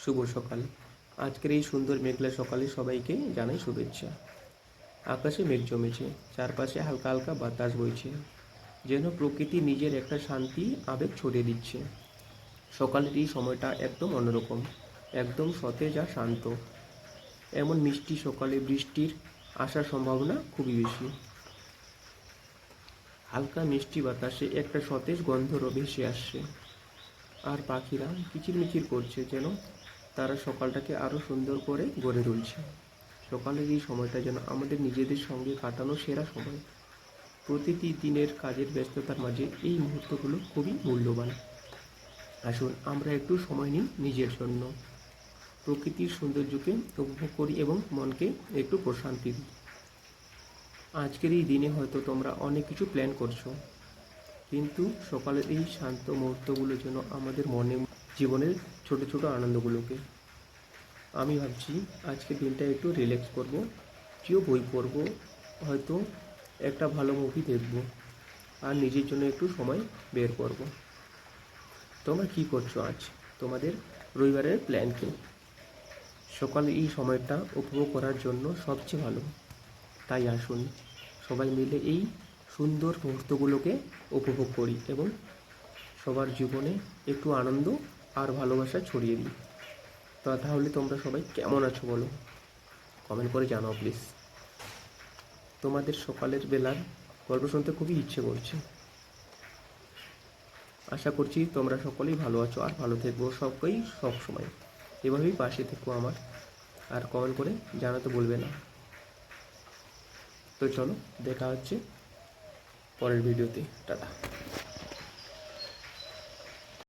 শুভ সকাল। আজকের এই সুন্দর মেঘলা সকালে সবাইকে জানাই শুভেচ্ছা। আকাশে মেঘ জমেছে, চারপাশে হালকা হালকা বাতাস বইছে, যেন প্রকৃতি নিজের একটা শান্তি আবেগ ছড়িয়ে দিচ্ছে। সকালের এই সময়টা একদম অন্যরকম, একদম সতেজ আর শান্ত। এমন মিষ্টি সকালে বৃষ্টির আসার সম্ভাবনা খুবই বেশি। হালকা মিষ্টি বাতাসে একটা সতেজ গন্ধ ভেসে আসছে, আর পাখিরা কিচিরমিচির করছে, যেন তারা সকালটাকে আরও সুন্দর করে গড়ে তুলছে। সকালের এই সময়টা যেন আমাদের নিজেদের সঙ্গে কাটানো সেরা সময়। প্রতিটি দিনের কাজের ব্যস্ততার মাঝে এই মুহূর্তগুলো খুবই মূল্যবান। আসুন আমরা একটু সময় নিই নিজের জন্য, প্রকৃতির সৌন্দর্যকে উপভোগ করি এবং মনকে একটু প্রশান্তি দিই। আজকের এই দিনে হয়তো তোমরা অনেক কিছু প্ল্যান করছো, কিন্তু সকালের এই শান্ত মুহূর্তগুলো যেন আমাদের মনে জীবনের ছোট ছোট আনন্দগুলোকে। আমি ভাবছি আজকের দিনটা একটু রিল্যাক্স করব, প্রিয় বই পড়ব, হয়তো একটা ভালো মুভি দেখব, আর নিজের জন্য একটু সময় বের করব। তোমরা কী করছো আজ? তোমাদের রবিবারের প্ল্যান কী? সকালে এই সময়টা উপভোগ করার জন্য সবচেয়ে ভালো। তাই আসুন সবাই মিলে এই সুন্দর মুহূর্তগুলোকে উপভোগ করি এবং সবার জীবনে একটু আনন্দ আর ভালোবাসা ছড়িয়ে দিই। তাহলে তোমরা সবাই কেমন আছো বলো, কমেন্ট করে জানাও প্লিজ। তোমাদের সকালের বেলার গল্প শুনতে খুবই ইচ্ছে করছে। আশা করছি তোমরা সকলেই ভালো আছো আর ভালো থেকো সবাই সব সময়। এভাবেই পাশে থেকো আমার, আর কমেন্ট করে জানাতে বলবে না। তো চলো দেখা হচ্ছে পরের ভিডিওতে। টাটা।